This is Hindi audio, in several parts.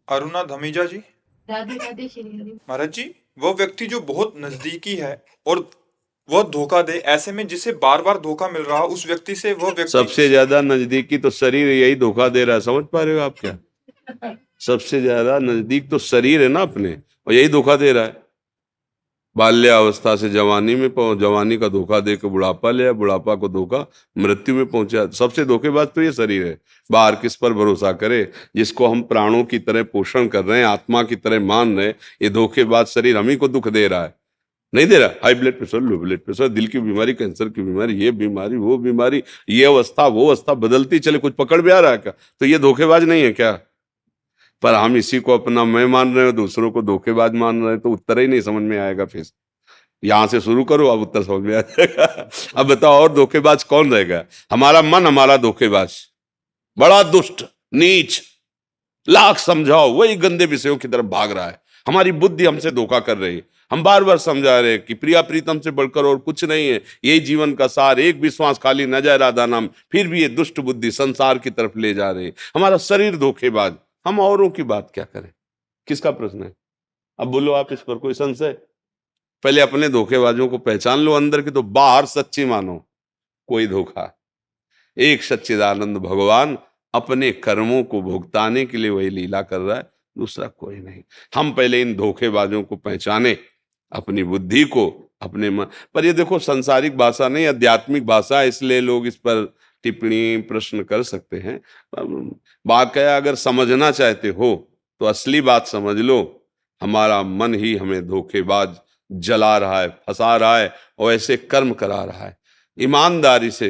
अरुणा धमीजा जी। राधे राधे श्री हरि। महाराज जी, वो व्यक्ति जो बहुत नजदीकी है और वह धोखा दे, ऐसे में जिसे बार बार धोखा मिल रहा उस व्यक्ति से वह व्यक्ति सबसे ज्यादा नजदीकी तो शरीर यही धोखा दे रहा है, समझ पा रहे हो आप क्या? सबसे ज्यादा नजदीक तो शरीर है ना अपने, और यही धोखा दे रहा है। बाल्यावस्था से जवानी में जवानी का धोखा दे के बुढ़ापा ले, बुढ़ापा को धोखा मृत्यु में पहुंचा। सबसे धोखेबाज तो ये शरीर है। बाहर किस पर भरोसा करे? जिसको हम प्राणों की तरह पोषण कर रहे हैं, आत्मा की तरह मान रहे हैं, ये धोखेबाज शरीर हम ही को दुख दे रहा है। नहीं दे रहा? High blood pressure, low blood pressure, दिल की बीमारी, कैंसर की बीमारी, ये बीमारी, वो बीमारी, ये अवस्था वो अवस्था बदलती चले, कुछ पकड़ में आ रहा है क्या? तो ये धोखेबाज नहीं है क्या? पर हम इसी को अपना मैं मान रहे हो, दूसरों को धोखेबाज मान रहे हैं, तो उत्तर ही नहीं समझ में आएगा। फिर यहां से शुरू करो, अब उत्तर समझ में आ जाएगा। अब बताओ और धोखेबाज कौन रहेगा? हमारा मन हमारा धोखेबाज, बड़ा दुष्ट, नीच, लाख समझाओ वही गंदे विषयों की तरफ भाग रहा है। हमारी बुद्धि हमसे धोखा कर रही है। हम बार बार समझा रहे हैं कि प्रिया प्रीतम से बढ़कर और कुछ नहीं है, यही जीवन का सार, एक विश्वास खाली न जाए राधा नाम, फिर भी ये दुष्ट बुद्धि संसार की तरफ ले जा रही है। हमारा शरीर धोखेबाज, हम औरों की बात क्या करें? किसका प्रश्न है? अब बोलो आप इस पर कोई संशय? पहले अपने धोखेबाजों को पहचान लो अंदर की, तो बाहर सच्ची मानो। कोई धोखा, एक सच्चिदानंद भगवान अपने कर्मों को भुगताने के लिए वही लीला कर रहा है, दूसरा कोई नहीं। हम पहले इन धोखेबाजों को पहचाने, अपनी बुद्धि को, अपने मन पर। ये देखो संसारिक भाषा नहीं, आध्यात्मिक भाषा, इसलिए लोग इस पर टिप्पणी प्रश्न कर सकते हैं। वाकया अगर समझना चाहते हो तो असली बात समझ लो, हमारा मन ही हमें धोखेबाज जला रहा है, फंसा रहा है और ऐसे कर्म करा रहा है। ईमानदारी से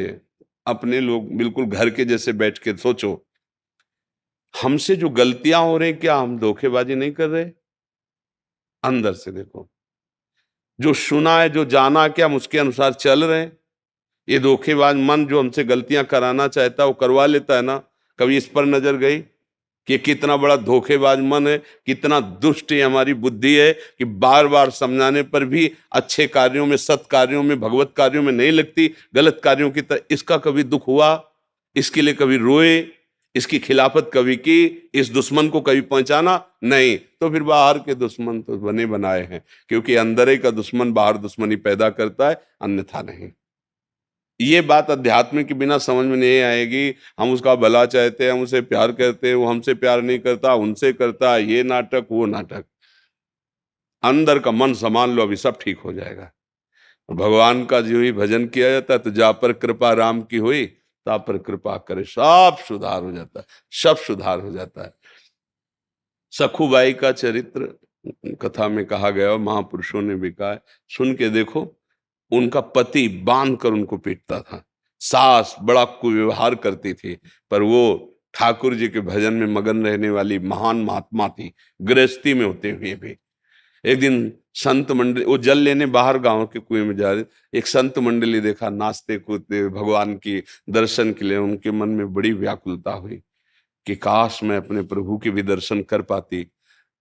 अपने लोग बिल्कुल घर के जैसे बैठ के सोचो, हमसे जो गलतियां हो रही, क्या हम धोखेबाजी नहीं कर रहे? अंदर से देखो, जो सुना है, जो जाना, क्या हम उसके अनुसार चल रहे हैं? ये धोखेबाज मन जो हमसे गलतियां कराना चाहता है वो करवा लेता है ना। कभी इस पर नजर गई कि कितना बड़ा धोखेबाज मन है, कितना दुष्ट है हमारी बुद्धि है कि बार बार समझाने पर भी अच्छे कार्यों में, सत् कार्यों में, भगवत कार्यों में नहीं लगती, गलत कार्यों की तरह। इसका कभी दुख हुआ? इसके लिए कभी रोए? इसकी खिलाफत कभी की? इस दुश्मन को कभी पहचाना? नहीं। तो फिर बाहर के दुश्मन तो बने बनाए हैं, क्योंकि अंदर ही का दुश्मन बाहर दुश्मनी पैदा करता है, अन्यथा नहीं। ये बात अध्यात्म के बिना समझ में नहीं आएगी। हम उसका भला चाहते हैं, हम उसे प्यार करते हैं, वो हमसे प्यार नहीं करता, उनसे करता है, ये नाटक वो नाटक। अंदर का मन संभाल लो, अभी सब ठीक हो जाएगा। भगवान का जो ही भजन किया जाता है तो जा पर कृपा राम की हुई, ता पर कृपा करे सब सुधार हो जाता है, सब सुधार हो जाता है। सखुबाई का चरित्र कथा में कहा गया, महापुरुषों ने भी कहा है, सुन के देखो। उनका पति बांध कर उनको पीटता था, सास बड़ा कुव्यवहार करती थी, पर वो ठाकुर जी के भजन में मगन रहने वाली महान महात्मा थी, गृहस्थी में होते हुए भी। एक दिन संत मंडली, वो जल लेने बाहर गांव के कुएं में जा रहे, एक संत मंडली देखा नाचते कूदते भगवान की दर्शन के लिए। उनके मन में बड़ी व्याकुलता हुई कि काश मैं अपने प्रभु के भी दर्शन कर पाती।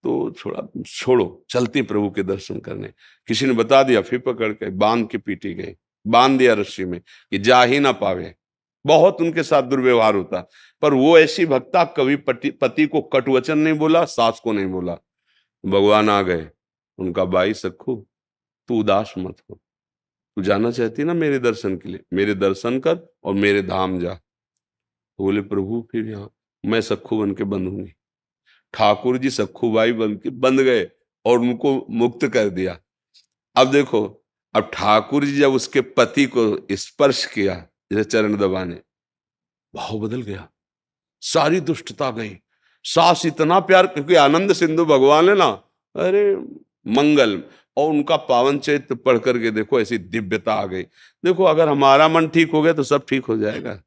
तो थोड़ा छोड़ो, चलती प्रभु के दर्शन करने। किसी ने बता दिया, फिर पकड़ के बांध के पीटी गई, बांध दिया रस्सी में कि जा ही ना पावे। बहुत उनके साथ दुर्व्यवहार होता, पर वो ऐसी भक्ता, कभी पति को कटुवचन नहीं बोला, सास को नहीं बोला। भगवान आ गए, उनका भाई सखू तू उदास मत हो, तू जाना चाहती ना मेरे दर्शन के लिए, मेरे दर्शन कर और मेरे धाम जा। तो बोले प्रभु फिर यहाँ मैं सखू बन के बंधूंगी। ठाकुर जी सखूबाई बन के बंध गए और उनको मुक्त कर दिया। अब देखो, अब ठाकुर जी जब उसके पति को स्पर्श किया, जैसे चरण दबाने, भाव बदल गया, सारी दुष्टता गई। सास इतना प्यार, क्योंकि आनंद सिंधु भगवान है ना, अरे मंगल, और उनका पावन चरित्र पढ़ करके देखो ऐसी दिव्यता आ गई। देखो अगर हमारा मन ठीक हो गया तो सब ठीक हो जाएगा,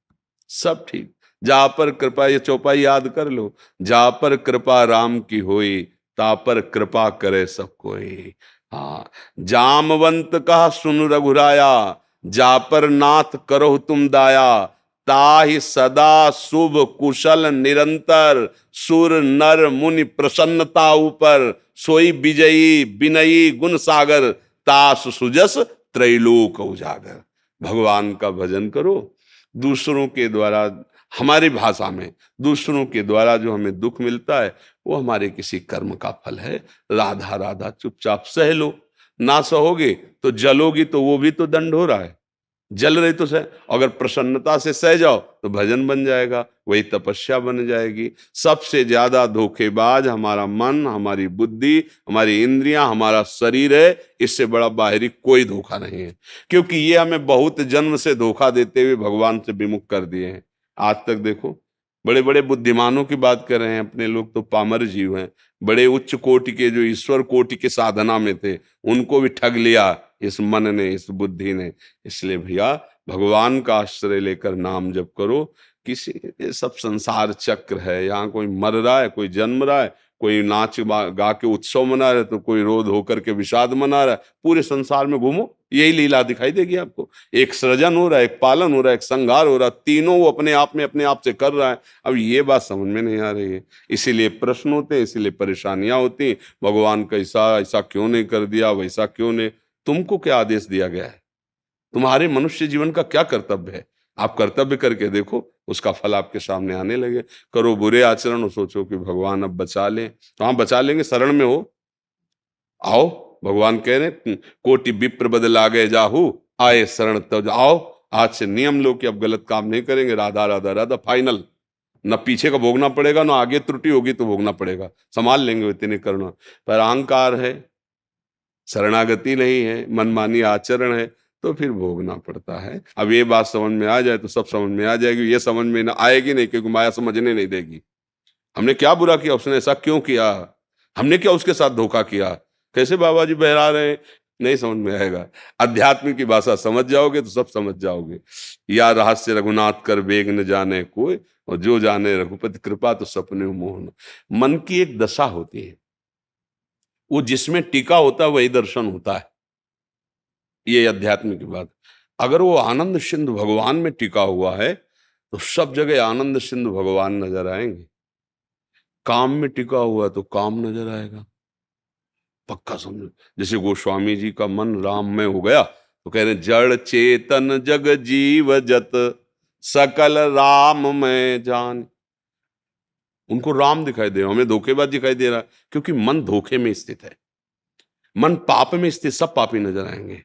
सब ठीक। जा पर कृपा, ये चौपाई याद कर लो, जा पर कृपा राम की होई, ता पर कृपा करे सब कोई। हाँ, जामवंत कहा सुन रघुराया, जा पर नाथ करो तुम दाया, ताहि सदा शुभ कुशल निरंतर, सुर नर मुनि प्रसन्नता ऊपर, सोई विजयी विनयी गुण सागर, तास सुजस त्रैलोक उजागर। भगवान का भजन करो, दूसरों के द्वारा हमारी भाषा में दूसरों के द्वारा जो हमें दुख मिलता है वो हमारे किसी कर्म का फल है। राधा राधा चुपचाप सह लो, ना सहोगे तो जलोगी तो वो भी तो दंड हो रहा है। जल रही तो सह, अगर प्रसन्नता से सह जाओ तो भजन बन जाएगा, वही तपस्या बन जाएगी। सबसे ज्यादा धोखेबाज हमारा मन, हमारी बुद्धि, हमारी इंद्रियां, हमारा शरीर है। इससे बड़ा बाहरी कोई धोखा नहीं है, क्योंकि ये हमें बहुत जन्म से धोखा देते हुए भगवान से विमुख कर दिए हैं। आज तक देखो, बड़े बड़े बुद्धिमानों की बात कर रहे हैं, अपने लोग तो पामर जीव हैं। बड़े उच्च कोटि के जो ईश्वर कोटि के साधना में थे, उनको भी ठग लिया इस मन ने, इस बुद्धि ने। इसलिए भैया भगवान का आश्रय लेकर नाम जप करो। किसी, ये सब संसार चक्र है, यहाँ कोई मर रहा है, कोई जन्म रहा है, कोई नाच गा के उत्सव मना रहा है तो कोई रोध होकर के विषाद मना रहा है। पूरे संसार में घूमो, यही लीला दिखाई देगी आपको। एक सृजन हो रहा है, एक पालन हो रहा है, एक संहार हो रहा है, तीनों वो अपने आप में अपने आप से कर रहा है। अब ये बात समझ में नहीं आ रही है, इसीलिए प्रश्न होते हैं, इसीलिए परेशानियां होती। भगवान कैसा ऐसा क्यों नहीं कर दिया, वैसा क्यों नहीं। तुमको क्या आदेश दिया गया है? तुम्हारे मनुष्य जीवन का क्या कर्तव्य है? आप कर्तव्य करके देखो, उसका फल आपके सामने आने लगे। करो बुरे आचरण और सोचो कि भगवान अब बचा लें, तो हाँ बचा लेंगे। शरण में हो, आओ। भगवान कह रहे कोटि विप्र बदला गए जाहू, आए शरण तब आओ। आज से नियम लो कि अब गलत काम नहीं करेंगे। राधा राधा राधा फाइनल, न पीछे का भोगना पड़ेगा, न आगे त्रुटि होगी तो भोगना पड़ेगा, संभाल लेंगे इतने करना। पर अहंकार है, शरणागति नहीं है, मनमानी आचरण है, तो फिर भोगना पड़ता है। अब ये बात समझ में आ जाए तो सब समझ में आ जाएगी। ये समझ में ना आएगी नहीं, क्योंकि माया समझने नहीं देगी। हमने क्या बुरा किया, उसने ऐसा क्यों किया, हमने क्या उसके साथ धोखा किया, कैसे बाबा जी बहरा रहे हैं, नहीं समझ में आएगा। अध्यात्म की भाषा समझ जाओगे तो सब समझ जाओगे। या रहस्य रघुनाथ कर वेग न जाने कोई, और जो जाने रघुपति कृपा तो सपने मोहन। मन की एक दशा होती है, वो जिसमें टिका होता है वही दर्शन होता है। ये अध्यात्म की बात। अगर वो आनंद सिंधु भगवान में टिका हुआ है तो सब जगह आनंद सिंधु भगवान नजर आएंगे। काम में टिका हुआ है तो काम नजर आएगा, पक्का समझो। जैसे गोस्वामी जी का मन राम में हो गया तो कह रहे जड़ चेतन जग जीव जत सकल राम में जान। उनको राम दिखाई दे रहा, हमें धोखेबाज दिखाई दे रहा है, क्योंकि मन धोखे में स्थित है। मन पाप में स्थित सब पापी नजर आएंगे।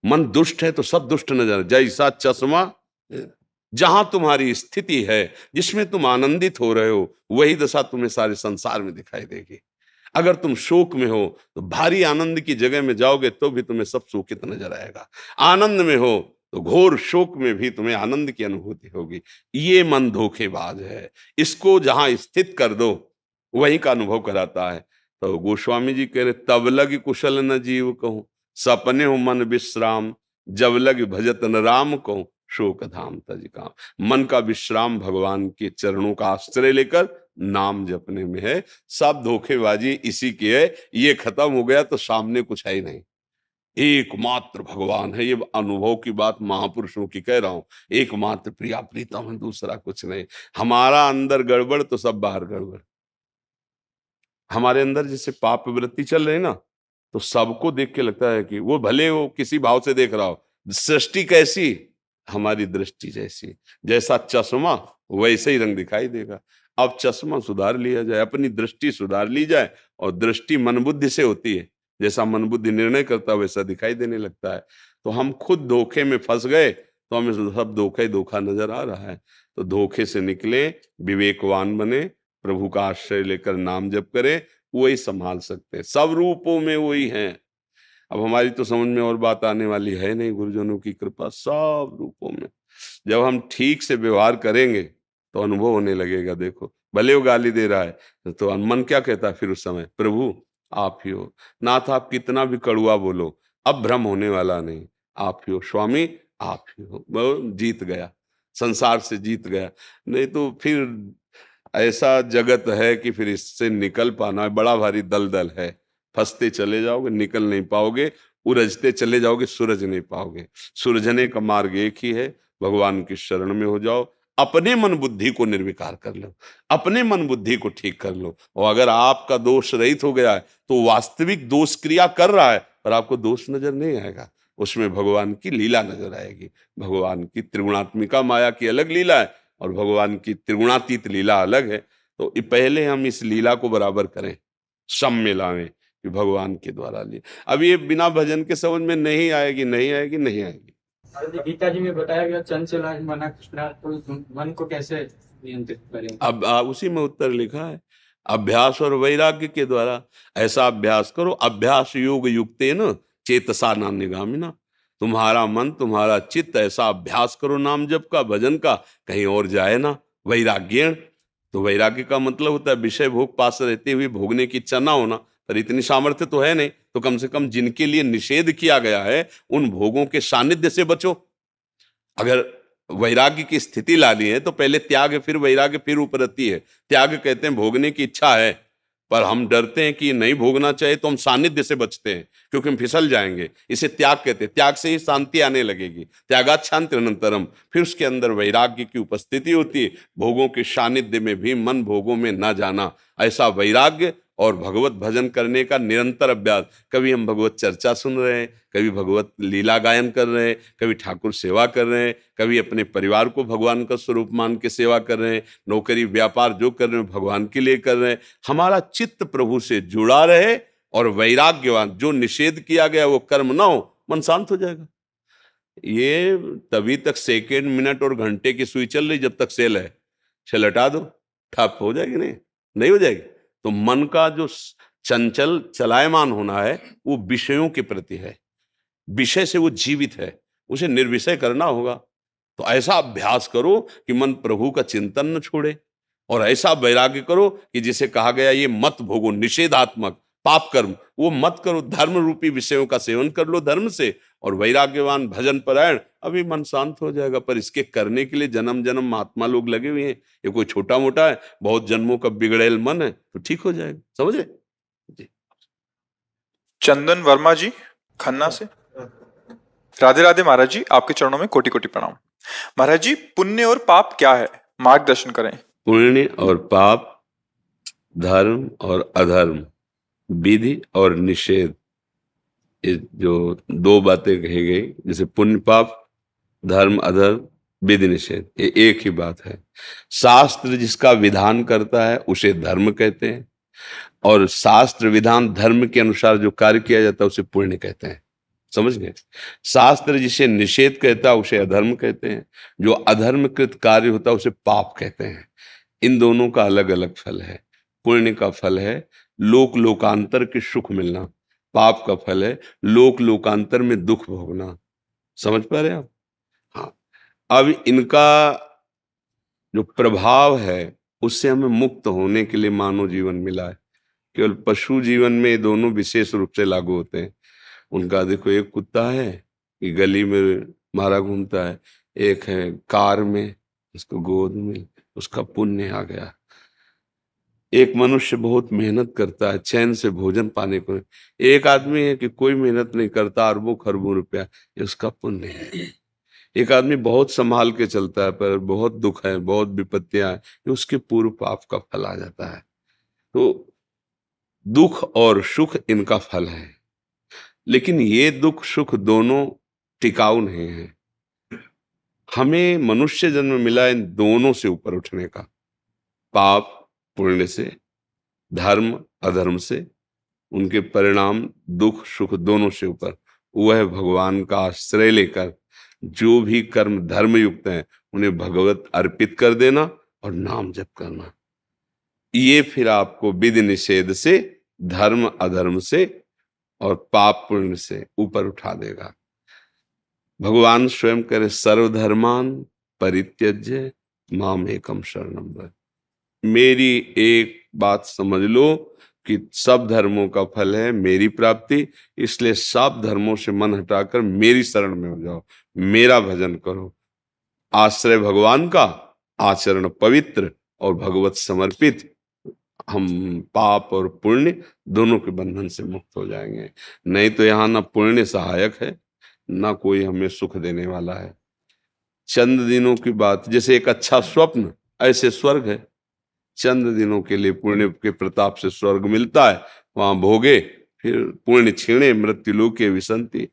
मन दुष्ट है तो सब दुष्ट नजर, जैसा चश्मा जहां तुम्हारी स्थिति है, जिसमें तुम आनंदित हो रहे हो, वही दशा तुम्हें सारे संसार में दिखाई देगी। अगर तुम शोक में हो तो भारी आनंद की जगह में जाओगे तो भी तुम्हें सब शोकित नजर आएगा। आनंद में हो तो घोर शोक में भी तुम्हें आनंद की अनुभूति होगी। ये मन धोखेबाज है, इसको जहां स्थित कर दो वहीं का अनुभव कराता है। तो गोस्वामी जी कह रहे तब लग कुशल न जीव कहूं, सपने हो मन विश्राम, जब लग भजत न राम कहूं, शोक धाम तज काम। मन का विश्राम भगवान के चरणों का आश्रय लेकर नाम जपने में है। सब धोखेबाजी इसी की है। ये खत्म हो गया तो सामने कुछ है ही नहीं, एकमात्र भगवान है। ये अनुभव की बात महापुरुषों की कह रहा हूं। एकमात्र प्रिया प्रीतम है, दूसरा कुछ नहीं। हमारा अंदर गड़बड़ तो सब बाहर गड़बड़। हमारे अंदर जैसे पाप वृत्ति चल रही ना, तो सबको देख के लगता है कि वो भले वो किसी भाव से देख रहा हो, सृष्टि कैसी, हमारी दृष्टि जैसी, जैसा चश्मा वैसे ही रंग दिखाई देगा। अब चश्मा सुधार लिया जाए, अपनी दृष्टि सुधार ली जाए, और दृष्टि मन बुद्धि से होती है। जैसा मन बुद्धि निर्णय करता है वैसा दिखाई देने लगता है। तो हम खुद धोखे में फंस गए तो हमें सब धोखा ही धोखा नजर आ रहा है। तो धोखे से निकले, विवेकवान बने, प्रभु का आश्रय लेकर नाम जप करें, वही संभाल सकते हैं। सब रूपों में वही हैं। अब हमारी तो समझ में और बात आने वाली है नहीं, गुरुजनों की कृपा सब रूपों में। जब हम ठीक से व्यवहार करेंगे तो अनुभव होने लगेगा। देखो भले वो गाली दे रहा है तो मन क्या कहता है फिर उस समय, प्रभु आप ही हो। नाथ आप कितना भी कड़ुआ बोलो, अब भ्रम होने वाला नहीं, आप ही हो। स्वामी आप ही हो। वो जीत गया, संसार से जीत गया। नहीं तो फिर ऐसा जगत है कि फिर इससे निकल पाना बड़ा भारी दलदल है। फंसते चले जाओगे, निकल नहीं पाओगे, उलझते चले जाओगे, सुलझ नहीं पाओगे। सुलझने का मार्ग एक ही है, भगवान की शरण में हो जाओ, अपने मन बुद्धि को निर्विकार कर लो, अपने मन बुद्धि को ठीक कर लो। और अगर आपका दोष रहित हो गया है तो वास्तविक दोष क्रिया कर रहा है पर आपको दोष नजर नहीं आएगा, उसमें भगवान की लीला नजर आएगी। भगवान की त्रिगुणात्मिका माया की अलग लीला है, और भगवान की त्रिगुणातीत लीला अलग है। तो पहले हम इस लीला को बराबर करें, सम में लाएं कि भगवान के द्वारा ली। अब ये बिना भजन के समझ में नहीं आएगी, नहीं आएगी, नहीं आएगी। अरे गीता जी में बताया गया चंचल मना कृष्णा, तो मन को कैसे नियंत्रित करें? अब उसी में उत्तर लिखा है, अभ्यास और वैराग्य के द्वारा। ऐसा अभ्यास करो, अभ्यास योग युक्तेन चेतसा नान्यगामिना। तुम्हारा मन, तुम्हारा चित्त ऐसा अभ्यास करो नाम जप का, भजन का, कहीं और जाए ना। वैराग्यण, तो वैराग्य का मतलब होता है विषय भोग पास रहते हुए भोगने की इच्छा ना होना। पर इतनी सामर्थ्य तो है नहीं, तो कम से कम जिनके लिए निषेध किया गया है उन भोगों के सानिध्य से बचो। अगर वैराग्य की स्थिति लानी है तो पहले त्याग, फिर वैराग्य, फिर उपरति है। त्याग कहते हैं भोगने की इच्छा है पर हम डरते हैं कि नहीं भोगना चाहिए, तो हम सानिध्य से बचते हैं क्योंकि हम फिसल जाएंगे। इसे त्याग कहते हैं। त्याग से ही शांति आने लगेगी। त्यागात् शांति अनंतरम। फिर उसके अंदर वैराग्य की उपस्थिति होती है, भोगों के सानिध्य में भी मन भोगों में ना जाना। ऐसा वैराग्य और भगवत भजन करने का निरंतर अभ्यास। कभी हम भगवत चर्चा सुन रहे हैं, कभी भगवत लीला गायन कर रहे हैं, कभी ठाकुर सेवा कर रहे हैं, कभी अपने परिवार को भगवान का स्वरूप मान के सेवा कर रहे हैं, नौकरी व्यापार जो कर रहे हैं भगवान के लिए कर रहे हैं। हमारा चित्त प्रभु से जुड़ा रहे और वैराग्यवान, जो निषेध किया गया वो कर्म ना हो, मन शांत हो जाएगा। ये तभी तक सेकेंड, मिनट और घंटे की सुई चल रही जब तक सेल है। सेल हटा दो, ठप हो जाएगी, नहीं हो जाएगी। तो मन का जो चंचल चलायमान होना है वो विषयों के प्रति है, विषय से वो जीवित है, उसे निर्विषय करना होगा। तो ऐसा अभ्यास करो कि मन प्रभु का चिंतन न छोड़े, और ऐसा वैराग्य करो कि जिसे कहा गया ये मत भोगो, निषेधात्मक पाप कर्म वो मत करो, धर्म रूपी विषयों का सेवन कर लो धर्म से। और वैराग्यवान भजन परायण, अभी मन शांत हो जाएगा। पर इसके करने के लिए जन्म जन्म महात्मा लोग लगे हुए हैं। ये कोई छोटा मोटा है, बहुत जन्मों का बिगड़ेल मन है तो ठीक हो जाएगा। समझे जी। चंदन वर्मा जी खन्ना से। राधे राधे महाराज जी, आपके चरणों में कोटि कोटि प्रणाम। महाराज जी, पुण्य और पाप क्या है, मार्गदर्शन करें। पुण्य और पाप, धर्म और अधर्म, विधि और निषेध, ये जो दो बातें कही गई, जैसे पुण्य पाप, धर्म अधर्म, विधि निषेध, ये एक ही बात है। शास्त्र जिसका विधान करता है उसे धर्म कहते हैं, और शास्त्र विधान धर्म के अनुसार जो कार्य किया जाता है उसे पुण्य कहते हैं। समझ गए? शास्त्र जिसे निषेध कहता है उसे अधर्म कहते हैं, जो अधर्मकृत कार्य होता है उसे पाप कहते हैं। इन दोनों का अलग अलग फल है। पुण्य का फल है लोक लोकांतर के सुख मिलना, पाप का फल है लोक लोकांतर में दुख भोगना। समझ पा रहे हैं आप? हाँ। अब इनका जो प्रभाव है उससे हमें मुक्त होने के लिए मानव जीवन मिला है। केवल पशु जीवन में ये दोनों विशेष रूप से लागू होते हैं। उनका देखो, एक कुत्ता है कि गली में मारा घूमता है, एक है कार में, उसको गोद में, उसका पुण्य आ गया। एक मनुष्य बहुत मेहनत करता है चैन से भोजन पाने को, एक आदमी है कि कोई मेहनत नहीं करता, अरबों खरबों रुपया, ये उसका पुण्य है। एक आदमी बहुत संभाल के चलता है पर बहुत दुख है, बहुत विपत्तियां हैं, ये उसके पूर्व पाप का फल आ जाता है। तो दुख और सुख इनका फल है, लेकिन ये दुख सुख दोनों टिकाऊ नहीं है। हमें मनुष्य जन्म मिला इन दोनों से ऊपर उठने का, पाप पुण्य से, धर्म अधर्म से, उनके परिणाम दुख सुख दोनों से ऊपर। वह भगवान का आश्रय लेकर जो भी कर्म धर्म युक्त हैं उन्हें भगवत अर्पित कर देना और नाम जप करना, ये फिर आपको विधि निषेध से, धर्म अधर्म से और पाप पुण्य से ऊपर उठा देगा। भगवान स्वयं करे सर्वधर्मान परित्यज्य माम एकम शरणम व्रज। मेरी एक बात समझ लो कि सब धर्मों का फल है मेरी प्राप्ति, इसलिए सब धर्मों से मन हटाकर मेरी शरण में हो जाओ, मेरा भजन करो। आश्रय भगवान का, आचरण पवित्र और भगवत समर्पित, हम पाप और पुण्य दोनों के बंधन से मुक्त हो जाएंगे। नहीं तो यहाँ ना पुण्य सहायक है, ना कोई हमें सुख देने वाला है। चंद दिनों की बात, जैसे एक अच्छा स्वप्न ऐसे स्वर्ग है। चंद दिनों के लिए पुण्य के प्रताप से स्वर्ग मिलता है, वहां भोगे, फिर पुण्य छीणे मृत्यु लोके विसंति।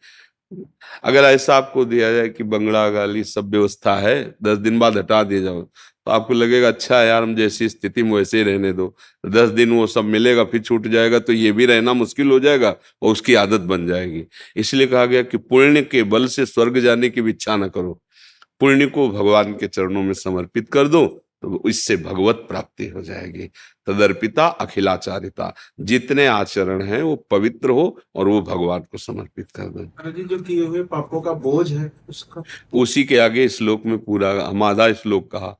अगर ऐसा आपको दिया जाए कि बंगला गाली सब व्यवस्था है, 10 दिन बाद हटा दिया जाओ, तो आपको लगेगा अच्छा है यार, हम जैसी स्थिति में वैसे ही रहने दो, 10 दिन वो सब मिलेगा फिर छूट जाएगा तो ये भी रहना मुश्किल हो जाएगा और उसकी आदत बन जाएगी। इसलिए कहा गया कि पुण्य के बल से स्वर्ग जाने की भी इच्छा न करो, पुण्य को भगवान के चरणों में समर्पित कर दो तो इससे भगवत प्राप्ति हो जाएगी। तदर्पिता अखिलाचारिता, जितने आचरण हैं वो पवित्र हो और वो भगवान को समर्पित कर दो। महाराज जी, जो किए हुए पापों का बोझ है उसका उसी के आगे श्लोक में पूरा आधा श्लोक कहा,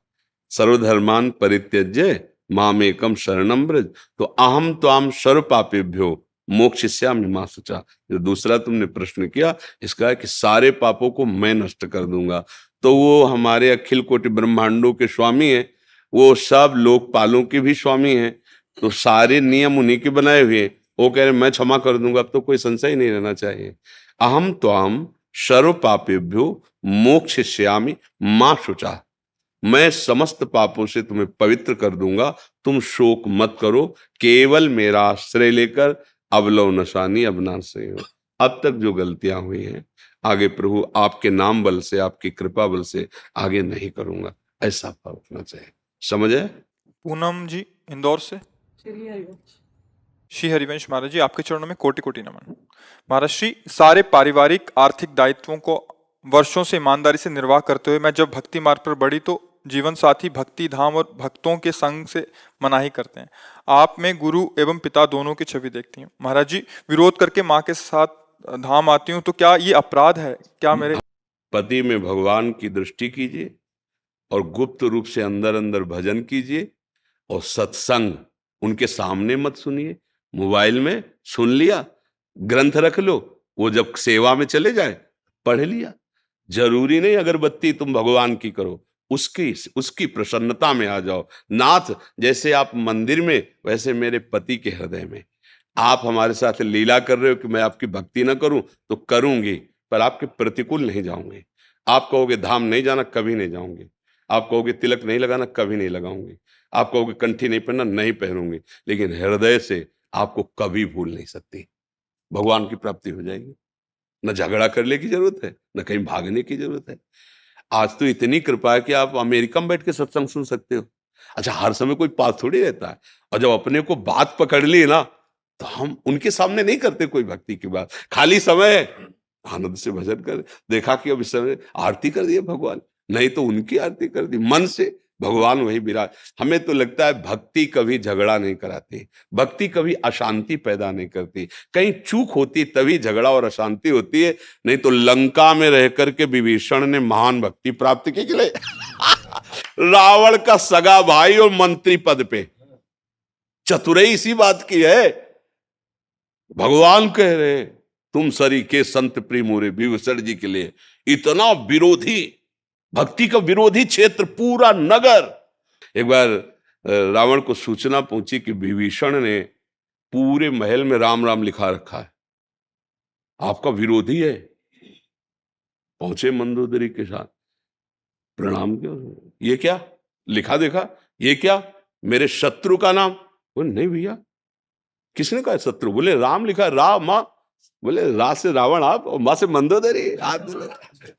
सर्वधर्मान परित्यज्य मामेकम शरणम व्रज, तो अहम त्वाम सर्व पापेभ्यो मोक्षयिष्यामि मा शुचा। जो दूसरा तुमने प्रश्न किया, इसका है कि सारे पापों को मैं नष्ट कर दूंगा। तो वो हमारे अखिल कोटि ब्रह्मांडों के स्वामी हैं, वो सब लोकपालों के भी स्वामी हैं, तो सारे नियम उन्हीं के बनाए हुए हैं। वो कह रहे मैं क्षमा कर दूंगा, अब तो कोई संशय नहीं रहना चाहिए। अहम त्वाम सर्व पापेभ्यो मोक्षयिष्यामि मा शुचा, मैं समस्त पापों से तुम्हें पवित्र कर दूंगा, तुम शोक मत करो, केवल मेरा आश्रय लेकर अवलव नशानी अवनाशय हो। अब तक जो गलतियां हुई हैं आगे प्रभु आपके नाम बल से, आपकी कृपा बल से आगे नहीं करूंगा, ऐसा भाव रखना चाहिए। समझे? पूनम जी इंदौर से। श्री हरिवंश महाराज जी, आपके चरणों में कोटि कोटि नमन। महाराज श्री, सारे पारिवारिक आर्थिक दायित्वों को वर्षों से ईमानदारी से निर्वाह करते हुए मैं जब भक्ति मार्ग पर बढ़ी तो जीवन साथी भक्ति धाम और भक्तों के संग से मनाही करते हैं। आप में गुरु एवं पिता दोनों की छवि देखती हूँ। महाराज जी, विरोध करके माँ के साथ धाम आती हूँ तो क्या ये अपराध है? क्या मेरे पति में भगवान की दृष्टि कीजिए और गुप्त रूप से अंदर अंदर भजन कीजिए, और सत्संग उनके सामने मत सुनिए, मोबाइल में सुन लिया, ग्रंथ रख लो, वो जब सेवा में चले जाए पढ़ लिया। जरूरी नहीं अगरबत्ती तुम भगवान की करो, उसकी प्रसन्नता में आ जाओ। नाथ जैसे आप मंदिर में, वैसे मेरे पति के हृदय में। आप हमारे साथ लीला कर रहे हो कि मैं आपकी भक्ति ना करूं, तो करूंगी, पर आपके प्रतिकूल नहीं जाऊंगी। आप कहोगे धाम नहीं जाना, कभी नहीं जाऊंगी। आप कहोगे तिलक नहीं लगाना, कभी नहीं लगाऊंगी। आप कहोगे कंठी नहीं पहनना, नहीं पहनूंगी, लेकिन हृदय से आपको कभी भूल नहीं सकती। भगवान की प्राप्ति हो जाएगी। न झगड़ा करने की जरूरत है, न कहीं भागने की जरूरत है। आज तो इतनी कृपा है कि आप अमेरिका में बैठ के सत्संग सुन सकते हो। अच्छा, हर समय कोई पास थोड़ी रहता है, और जब अपने को बात पकड़ ली ना, तो हम उनके सामने नहीं करते कोई भक्ति की बात। खाली समय आनंद से भजन कर, देखा कि अब इस समय आरती कर दी भगवान, नहीं तो उनकी आरती कर दी मन से, भगवान वही विराज। हमें तो लगता है भक्ति कभी झगड़ा नहीं कराती, भक्ति कभी अशांति पैदा नहीं करती। कहीं चूक होती तभी झगड़ा और अशांति होती है, नहीं तो लंका में रह करके विभीषण ने महान भक्ति प्राप्त की के लिए रावण का सगा भाई और मंत्री पद पे, चतुराई इसी बात की है। भगवान कह रहे तुम सरी के संत प्रेमोरे विभीषण जी के लिए इतना विरोधी, भक्ति का विरोधी क्षेत्र पूरा नगर। एक बार रावण को सूचना पहुंची कि विभीषण ने पूरे महल में राम राम लिखा रखा है, आपका विरोधी है। पहुंचे मंदोदरी के साथ, प्रणाम क्यों, ये क्या लिखा, देखा ये क्या, मेरे शत्रु का नाम। बोले नहीं भैया, किसने कहा शत्रु? बोले राम लिखा, राम माँ। बोले रा से रावण आप और माँ से मंदोदरी।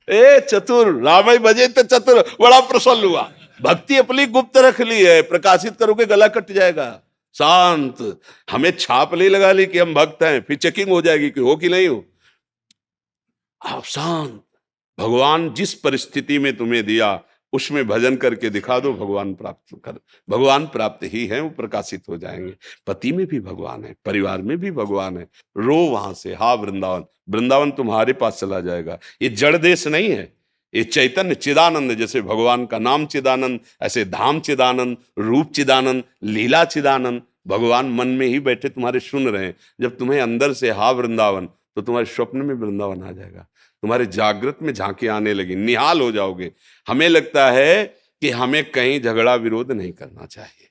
ए चतुर, राम ही बजे तो चतुर। बड़ा प्रसन्न हुआ। भक्ति अपनी गुप्त रख ली है, प्रकाशित करोगे गला कट जाएगा। शांत, हमें छाप नहीं लगा ली कि हम भक्त हैं, फिर चेकिंग हो जाएगी कि हो कि नहीं हो। आप शांत, भगवान जिस परिस्थिति में तुम्हें दिया उसमें भजन करके दिखा दो, भगवान प्राप्त कर, भगवान प्राप्त ही है, वो प्रकाशित हो जाएंगे। पति में भी भगवान है, परिवार में भी भगवान है। रो वहां से, हा वृंदावन, वृंदावन तुम्हारे पास चला जाएगा। ये जड़ देश नहीं है, ये चैतन्य चिदानंद। जैसे भगवान का नाम चिदानंद, ऐसे धाम चिदानंद, रूप चिदानंद, लीला चिदानंद। भगवान मन में ही बैठे तुम्हारे सुन रहे हैं। जब तुम्हें अंदर से हा वृंदावन, तो तुम्हारे स्वप्न में वृंदावन आ जाएगा, तुम्हारे जागृत में झांकी आने लगी, निहाल हो जाओगे। हमें लगता है कि हमें कहीं झगड़ा विरोध नहीं करना चाहिए।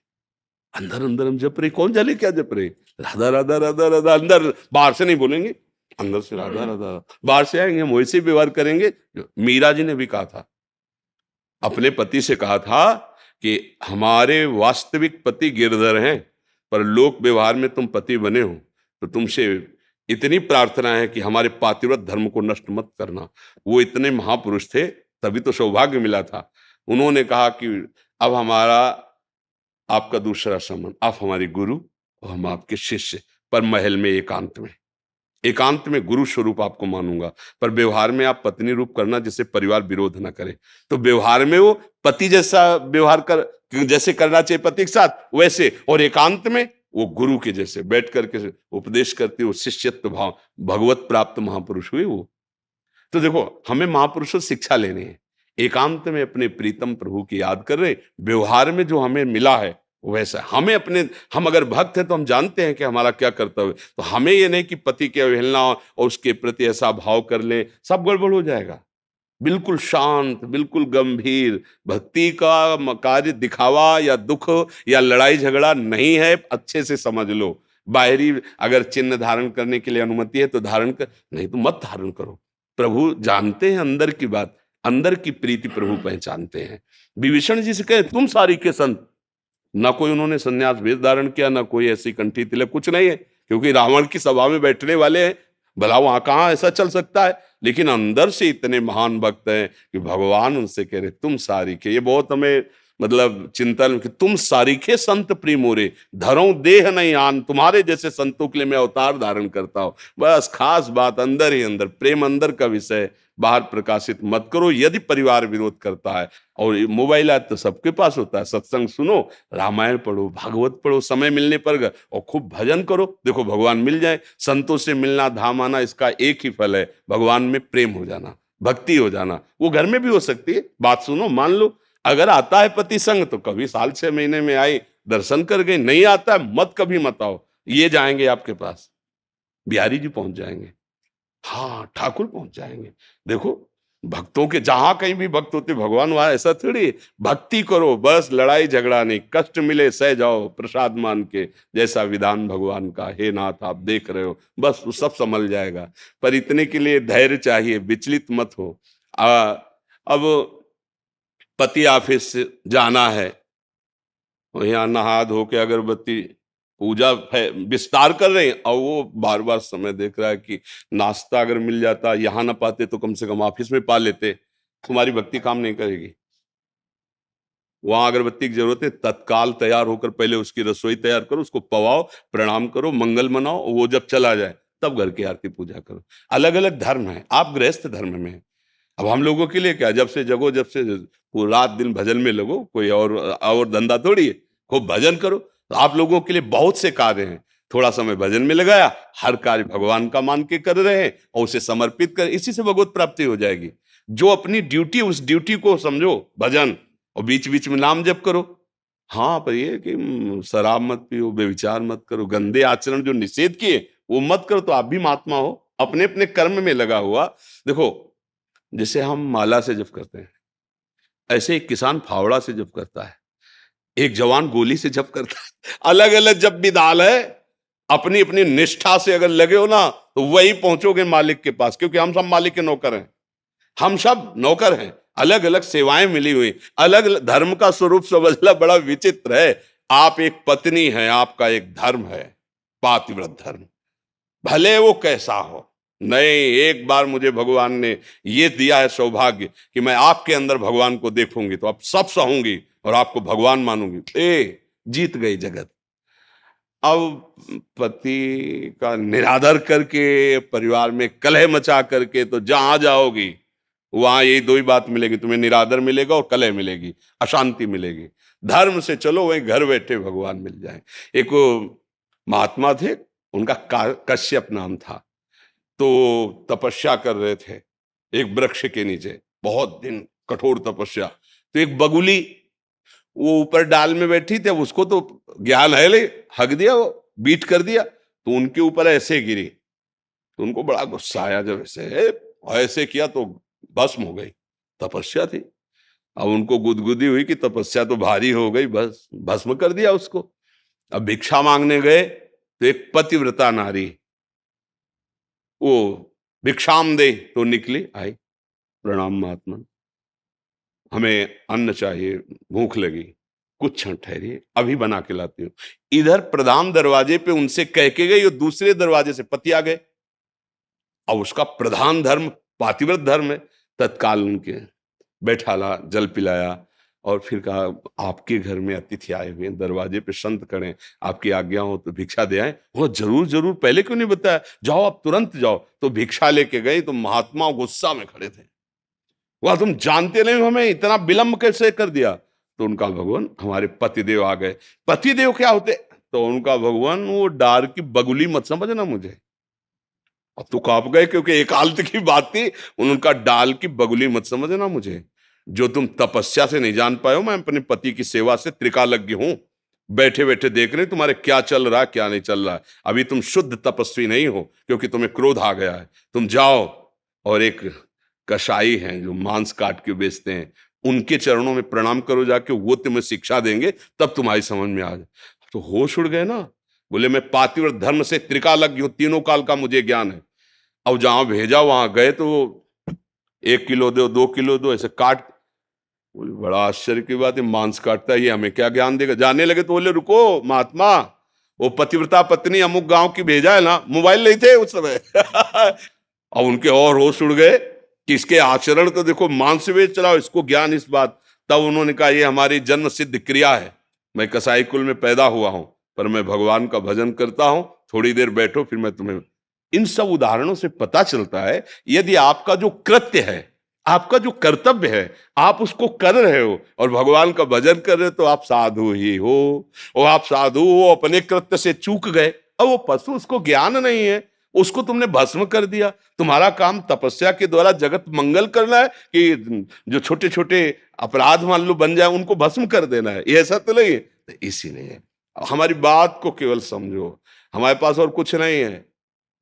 अंदर अंदर हम जप रहे, कौन जाने क्या जप रहे, राधा राधा राधा राधा। अंदर, बाहर से नहीं बोलेंगे, अंदर से राधा राधा। बाहर से आएंगे हम वैसे व्यवहार करेंगे। मीरा जी ने भी कहा था, अपने पति से कहा था कि हमारे वास्तविक पति गिरधर हैं, पर लोक व्यवहार में तुम पति बने हो, तो तुमसे इतनी प्रार्थना है कि हमारे पातिव्रत धर्म को नष्ट मत करना। वो इतने महापुरुष थे, तभी तो सौभाग्य मिला था। उन्होंने कहा कि अब हमारा आपका दूसरा संबंध, आप हमारी गुरु और हम आपके शिष्य, पर महल में एकांत में गुरु स्वरूप आपको मानूंगा, पर व्यवहार में आप पत्नी रूप करना जिससे परिवार विरोध ना करे। तो व्यवहार में वो पति जैसा व्यवहार कर जैसे करना चाहिए पति के साथ वैसे, और एकांत में वो गुरु के जैसे बैठ करके उपदेश करती, वो शिष्यत्व भाव, भगवत प्राप्त महापुरुष हुए वो। तो देखो, हमें महापुरुषों से शिक्षा लेनी है, एकांत में अपने प्रीतम प्रभु की याद कर रहे, व्यवहार में जो हमें मिला है वैसा हम अगर भक्त हैं तो हम जानते हैं कि हमारा क्या कर्तव्य है। तो हमें ये नहीं कि पति की अवहेलना और उसके प्रति ऐसा भाव कर ले, सब गड़बड़ हो जाएगा। बिल्कुल शांत, बिल्कुल गंभीर, भक्ति का कार्य दिखावा या दुख या लड़ाई झगड़ा नहीं है, अच्छे से समझ लो। बाहरी अगर चिन्ह धारण करने के लिए अनुमति है तो धारण कर, नहीं तो मत धारण करो। प्रभु जानते हैं अंदर की बात, अंदर की प्रीति प्रभु पहचानते हैं। विभीषण जी से कहे तुम सारी के संत, ना कोई उन्होंने संन्यास वेश धारण किया, ना कोई ऐसी कंठी तिलक, कुछ नहीं है, क्योंकि रावण की सभा में बैठने वाले हैं। भला वहां कहाँ ऐसा चल सकता है, लेकिन अंदर से इतने महान भक्त हैं कि भगवान उनसे कह रहे तुम सारी के। ये बहुत हमें मतलब चिंतन कि तुम सारी के संत प्रिय मोरे, धरो देह नहीं आन, तुम्हारे जैसे संतों के लिए मैं अवतार धारण करता हूं। बस खास बात अंदर ही अंदर, प्रेम अंदर का विषय, बाहर प्रकाशित मत करो। यदि परिवार विरोध करता है, और मोबाइल आज तो सबके पास होता है, सत्संग सुनो, रामायण पढ़ो, भागवत पढ़ो, समय मिलने पर और खूब भजन करो, देखो भगवान मिल जाए। संतों से मिलना, धाम आना, इसका एक ही फल है, भगवान में प्रेम हो जाना, भक्ति हो जाना। वो घर में भी हो सकती है, बात सुनो, मान लो अगर आता है पति संग तो कभी साल 6 महीने में आई, दर्शन कर गए, नहीं आता है मत कभी मत आओ। ये जाएंगे आपके पास, बिहारी जी पहुंच जाएंगे, हाँ ठाकुर पहुंच जाएंगे। देखो भक्तों के जहां कहीं भी भक्त होते भगवान वहां, ऐसा थोड़ी। भक्ति करो बस, लड़ाई झगड़ा नहीं, कष्ट मिले सह जाओ प्रसाद मान के, जैसा विधान भगवान का। हे नाथ आप देख रहे हो, बस वो सब संभल जाएगा। पर इतने के लिए धैर्य चाहिए, विचलित मत हो। अब पति ऑफिस से जाना है, और यहाँ नहा धो के अगरबत्ती पूजा विस्तार कर रहे हैं, और वो बार बार समय देख रहा है कि नाश्ता अगर मिल जाता, यहाँ ना पाते तो कम से कम ऑफिस में पा लेते। तुम्हारी भक्ति काम नहीं करेगी। वहां अगरबत्ती की जरूरत है, तत्काल तैयार होकर पहले उसकी रसोई तैयार करो, उसको पवाओ, प्रणाम करो, मंगल मनाओ, वो जब चला जाए तब घर की आरती पूजा करो। अलग अलग धर्म है, आप गृहस्थ धर्म में हैं। अब हम लोगों के लिए क्या, जब से जगो, जब से वो रात दिन भजन में लगो, कोई और धंधा थोड़ी है, खूब भजन करो। तो आप लोगों के लिए बहुत से कार्य हैं, थोड़ा समय भजन में लगाया, हर कार्य भगवान का मान के कर रहे हैं और उसे समर्पित कर, इसी से भगवत प्राप्ति हो जाएगी। जो अपनी ड्यूटी, उस ड्यूटी को समझो भजन, और बीच बीच में नाम जप करो। हाँ, पर ये कि शराब मत पियो, व्यभिचार मत करो, गंदे आचरण जो निषेध किए वो मत करो, तो आप भी महात्मा हो, अपने अपने कर्म में लगा हुआ। देखो जैसे हम माला से जप करते हैं, ऐसे एक किसान फावड़ा से जप करता है, एक जवान गोली से जप करता है। अलग अलग जप विधान है। अपनी अपनी निष्ठा से अगर लगे हो ना, तो वही पहुंचोगे मालिक के पास, क्योंकि हम सब मालिक के नौकर हैं, हम सब नौकर हैं। अलग अलग सेवाएं मिली हुई, अलग अलग धर्म का स्वरूप समझना बड़ा विचित्र है। आप एक पत्नी हैं, आपका एक धर्म है, पातिव्रत धर्म, भले वो कैसा हो। नहीं, एक बार मुझे भगवान ने ये दिया है सौभाग्य कि मैं आपके अंदर भगवान को देखूंगी तो आप सब सहूंगी और आपको भगवान मानूंगी, जीत गई जगत। अब पति का निरादर करके, परिवार में कलह मचा करके तो जहां जाओगी वहां यही दो ही बात मिलेगी, तुम्हें निरादर मिलेगा और कलह मिलेगी, अशांति मिलेगी। धर्म से चलो, वहीं घर बैठे भगवान मिल जाए। एक महात्मा थे, उनका कश्यप नाम था, तो तपस्या कर रहे थे एक वृक्ष के नीचे, बहुत दिन कठोर तपस्या। तो एक बगुली वो ऊपर डाल में बैठी थी, अब उसको तो ज्ञान है, ले हक दिया, वो बीट कर दिया, तो उनके ऊपर ऐसे गिरी। तो उनको बड़ा गुस्सा आया, जब ऐसे किया तो भस्म हो गई। तपस्या थी, अब उनको गुदगुदी हुई कि तपस्या तो भारी हो गई, बस भस्म कर दिया उसको। अब भिक्षा मांगने गए तो एक पतिव्रता नारी वो भिक्षाम दे तो निकली, आई, प्रणाम महात्मा, हमें अन्न चाहिए, भूख लगी, कुछ क्षण ठहरिए, अभी बना के लाती हूँ। इधर प्रधान दरवाजे पे उनसे कह के गई, और दूसरे दरवाजे से पति आ गए। अब उसका प्रधान धर्म पातिव्रत धर्म है, तत्काल उनके बैठा ला, जल पिलाया, और फिर कहा आपके घर में अतिथि आए हुए हैं, दरवाजे पे संत खड़े हैं, आपकी आज्ञा हो तो भिक्षा दे आए। वो जरूर जरूर, पहले क्यों नहीं बताया, जाओ आप तुरंत जाओ। तो भिक्षा लेके गए तो महात्मा गुस्सा में खड़े थे, वह तुम जानते नहीं हमें इतना विलंब कैसे कर दिया। तो उनका भगवान हमारे पतिदेव आ गए। पतिदेव क्या होते? तो उनका भगवान वो डार की बगुली मत समझना मुझे। अब तो कांप गए क्योंकि एकांत की बात थी। उनका डाल की बगुली मत समझना मुझे। जो तुम तपस्या से नहीं जान पाए हो, मैं अपने पति की सेवा से त्रिकालज्ञ हूं। बैठे बैठे देख रहे तुम्हारे क्या चल रहा है क्या नहीं चल रहा है। अभी तुम शुद्ध तपस्वी नहीं हो क्योंकि तुम्हें क्रोध आ गया है। तुम जाओ और एक कसाई हैं जो मांस काट के बेचते हैं, उनके चरणों में प्रणाम करो जाके, वो तुम्हें शिक्षा देंगे, तब तुम्हारी समझ में आ जाए। तो होश उड़ गए ना। बोले मैं पातिव्रत धर्म से त्रिकालज्ञ हूं, तीनों काल का मुझे ज्ञान है। अब जहां भेजा वहां गए तो 1 किलो दो, 2 किलो दो, ऐसे काट। बोले बड़ा आश्चर्य की बात है, मांस काटता है ये, हमें क्या ज्ञान देगा। जाने लगे तो बोले रुको महात्मा, वो पतिव्रता पत्नी अमुक गांव की भेजा है ना। मोबाइल नहीं थे उस समय। अब उनके और होश उड़ गए कि इसके आचरण तो देखो, मांस बेच रहा हो, इसको ज्ञान इस बात। तब उन्होंने कहा ये हमारी जन्म सिद्ध क्रिया है, मैं कसाई कुल में पैदा हुआ हूं, पर मैं भगवान का भजन करता हूं। थोड़ी देर बैठो फिर मैं तुम्हें। इन सब उदाहरणों से पता चलता है यदि आपका जो कृत्य है, आपका जो कर्तव्य है, आप उसको कर रहे हो और भगवान का भजन कर रहे हो, तो आप साधु ही हो। और आप साधु हो, अपने कृत्य से चूक गए। अब वो पशु, उसको ज्ञान नहीं है, उसको तुमने भस्म कर दिया। तुम्हारा काम तपस्या के द्वारा जगत मंगल करना है कि जो छोटे छोटे अपराध मान लो बन जाए उनको भस्म कर देना है? ये ऐसा तो नहीं है। तो इसीलिए हमारी बात को केवल समझो, हमारे पास और कुछ नहीं है।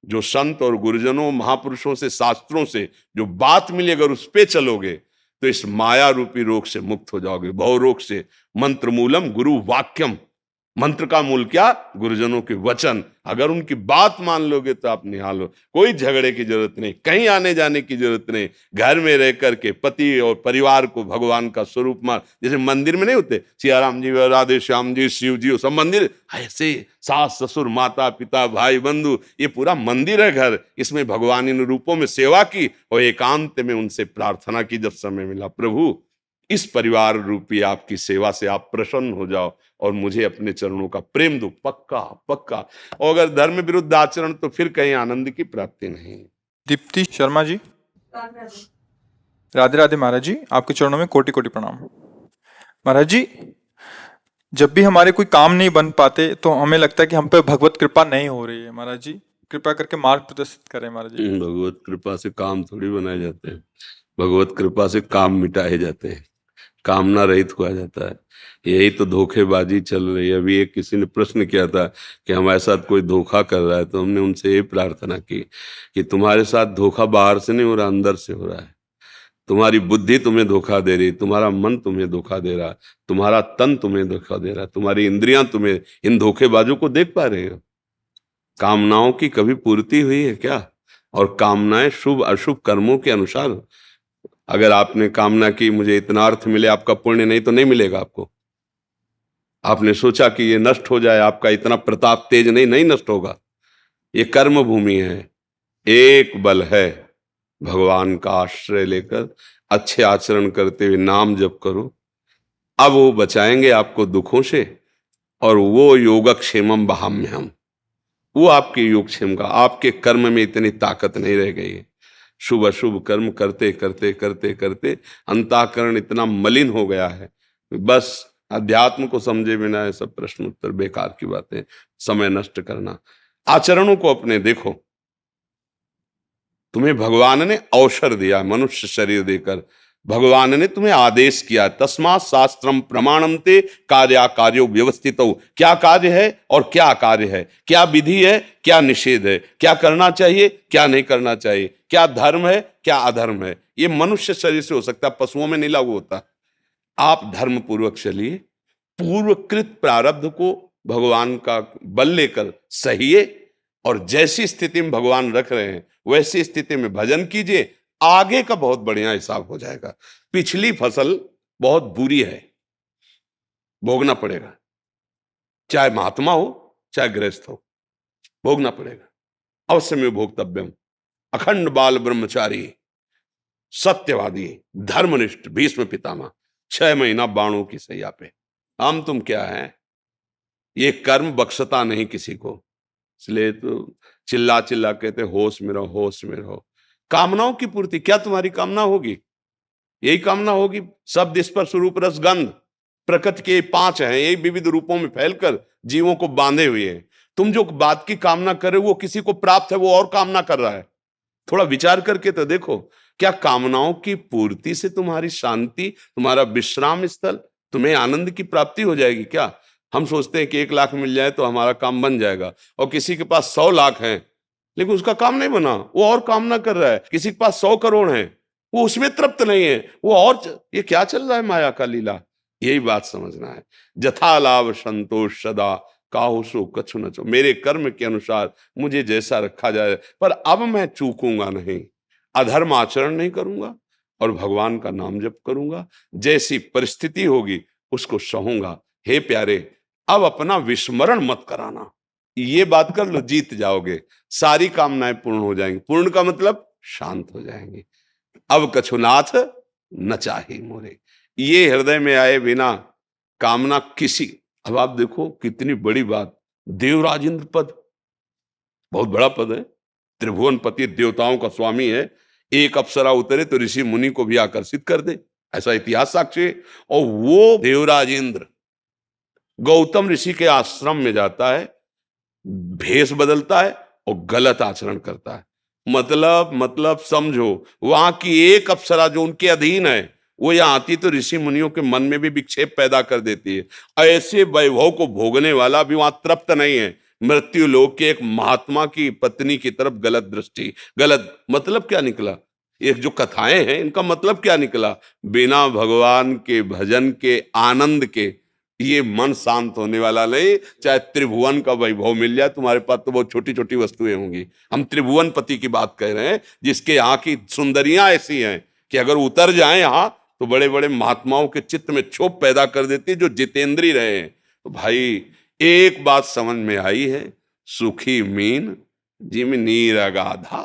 जो संत और गुरुजनों महापुरुषों से, शास्त्रों से जो बात मिली, अगर उस पे चलोगे तो इस माया रूपी रोग से मुक्त हो जाओगे, भव रोग से। मंत्र मूलम गुरु वाक्यम, मंत्र का मूल क्या? गुरुजनों के वचन। अगर उनकी बात मान लोगे तो आप निहाल हो। कोई झगड़े की जरूरत नहीं, कहीं आने जाने की जरूरत नहीं। घर में रह करके पति और परिवार को भगवान का स्वरूप मान। जैसे मंदिर में नहीं होते सियाराम जी, राधे श्याम जी, शिव जी, सब मंदिर ऐसे, सास ससुर माता पिता भाई बंधु, ये पूरा मंदिर है घर। इसमें भगवान इन रूपों में सेवा की और एकांत में उनसे प्रार्थना की जब समय मिला, प्रभु इस परिवार रूपी आपकी सेवा से आप प्रसन्न हो जाओ और मुझे अपने चरणों का प्रेम दो। पक्का पक्का। और अगर धर्म विरुद्ध आचरण तो फिर कहीं आनंद की प्राप्ति नहीं। दीप्ति शर्मा जी, राधे राधे महाराज जी, आपके चरणों में कोटि कोटि प्रणाम। महाराज जी, जब भी हमारे कोई काम नहीं बन पाते तो हमें लगता है कि हम पे भगवत कृपा नहीं हो रही है। महाराज जी कृपा करके मार्ग प्रदर्शित करें। महाराज जी, भगवत कृपा से काम थोड़ी बनाए जाते हैं, भगवत कृपा से काम मिटाए जाते हैं, कामना रहित हुआ जाता है। यही तो धोखेबाजी चल रही है। अभी एक किसी ने प्रश्न किया था कि हमारे साथ कोई धोखा कर रहा है, तो हमने उनसे ये प्रार्थना की कि तुम्हारे साथ धोखा बाहर से नहीं हो रहा, अंदर से हो रहा है। तुम्हारी बुद्धि तुम्हें धोखा दे रही, तुम्हारा मन तुम्हें धोखा दे रहा, तुम्हारा तन तुम्हें धोखा दे रहा, तुम्हारी इंद्रियां तुम्हें, इन धोखेबाजों को देख पा रहे हो? कामनाओं की कभी पूर्ति हुई है क्या? और कामनाएं शुभ अशुभ कर्मों के अनुसार। अगर आपने कामना की मुझे इतना अर्थ मिले, आपका पुण्य नहीं तो नहीं मिलेगा आपको। आपने सोचा कि ये नष्ट हो जाए, आपका इतना प्रताप तेज नहीं नष्ट होगा। ये कर्म भूमि है। एक बल है, भगवान का आश्रय लेकर अच्छे आचरण करते हुए नाम जप करो। अब वो बचाएंगे आपको दुखों से। और वो योगक्षेमम वहाम्यहम्, वो आपके योगक्षेम का, आपके कर्म में इतनी ताकत नहीं रह गई है। शुभ अशुभ कर्म करते करते करते करते अंतःकरण इतना मलिन हो गया है, बस अध्यात्म को समझे बिना ये सब प्रश्न उत्तर बेकार की बातें, समय नष्ट करना। आचरणों को अपने देखो। तुम्हें भगवान ने अवसर दिया, मनुष्य शरीर देकर भगवान ने तुम्हें आदेश किया, तस्मात् शास्त्रम प्रमाणम ते कार्याकार्यो व्यवस्थितो। क्या कार्य है और क्या कार्य है, क्या विधि है क्या निषेध है, क्या करना चाहिए क्या नहीं करना चाहिए, क्या धर्म है क्या अधर्म है। ये मनुष्य शरीर से हो सकता है, पशुओं में नहीं लागू होता। आप धर्म पूर्वक चलिए, पूर्वकृत प्रारब्ध को भगवान का बल लेकर सहिए, और जैसी स्थिति में भगवान रख रहे हैं वैसी स्थिति में भजन कीजिए। आगे का बहुत बढ़िया हिसाब हो जाएगा। पिछली फसल बहुत बुरी है, भोगना पड़ेगा, चाहे महात्मा हो चाहे गृहस्थ हो, भोगना पड़ेगा। अवश्य में भोक्तव्यम। अखंड बाल ब्रह्मचारी, सत्यवादी, धर्मनिष्ठ भीष्म पितामह, 6 महीना बाणों की सैया पे। हम तुम क्या हैं? ये कर्म बख्शता नहीं किसी को, इसलिए तो चिल्ला चिल्ला कहते होश में रहो, होश में रहो। कामनाओं की पूर्ति, क्या तुम्हारी कामना होगी? यही कामना होगी, शब्द स्पर्श रूप रस गंध, प्रकृति के 5 हैं, यही विविध रूपों में फैलकर जीवों को बांधे हुए हैं। तुम जो बात की कामना कर रहे हो वो किसी को प्राप्त है, वो और कामना कर रहा है। थोड़ा विचार करके तो देखो, क्या कामनाओं की पूर्ति से तुम्हारी शांति, तुम्हारा विश्राम स्थल, तुम्हें आनंद की प्राप्ति हो जाएगी क्या? हम सोचते हैं कि 1 लाख मिल जाए तो हमारा काम बन जाएगा, और किसी के पास 100 लाख है लेकिन उसका काम नहीं बना, वो और कामना कर रहा है। किसी के पास 100 करोड़ है, वो उसमें तृप्त नहीं है, वो और ये क्या चल रहा है माया का लीला। यही बात समझना है। जथा लाभ संतोष सदा, काहू सो कछु न चो। मेरे कर्म के अनुसार मुझे जैसा रखा जाए, पर अब मैं चूकूंगा नहीं, अधर्म आचरण नहीं करूंगा और भगवान का नाम जप करूंगा। जैसी परिस्थिति होगी उसको सहूंगा। हे प्यारे, अब अपना विस्मरण मत कराना। ये बात कर लो, जीत जाओगे, सारी कामनाएं पूर्ण हो जाएंगी। पूर्ण का मतलब शांत हो जाएंगी। अब कछुनाथ न चाहे मोरे, ये हृदय में आए बिना कामना किसी। अब आप देखो कितनी बड़ी बात, देवराज इंद्र पद बहुत बड़ा पद है, त्रिभुवन पति, देवताओं का स्वामी है। एक अप्सरा उतरे तो ऋषि मुनि को भी आकर्षित कर दे, ऐसा इतिहास साक्षी है। और वो देवराज इंद्र गौतम ऋषि के आश्रम में जाता है, भेष बदलता है और गलत आचरण करता है। मतलब समझो, वहां की एक अप्सरा जो उनके अधीन है, वो यहाँ आती तो ऋषि मुनियों के मन में भी विक्षेप पैदा कर देती है। ऐसे वैभव को भोगने वाला भी वहां तृप्त नहीं है। मृत्यु लोक के एक महात्मा की पत्नी की तरफ गलत दृष्टि, गलत मतलब क्या निकला? ये जो कथाएं हैं इनका मतलब क्या निकला? बिना भगवान के भजन के आनंद के ये मन शांत होने वाला नहीं। चाहे त्रिभुवन का वैभव मिल जाए तुम्हारे पास, तो बहुत छोटी छोटी वस्तुएं होंगी। हम त्रिभुवन पति की बात कह रहे हैं, जिसके यहाँ की सुंदरियां ऐसी हैं कि अगर उतर जाएं यहाँ तो बड़े बड़े महात्माओं के चित्त में क्षोभ पैदा कर देती है, जो जितेंद्री रहे हैं। तो भाई एक बात समझ में आई है, सुखी मीन जिम नीर अगाधा,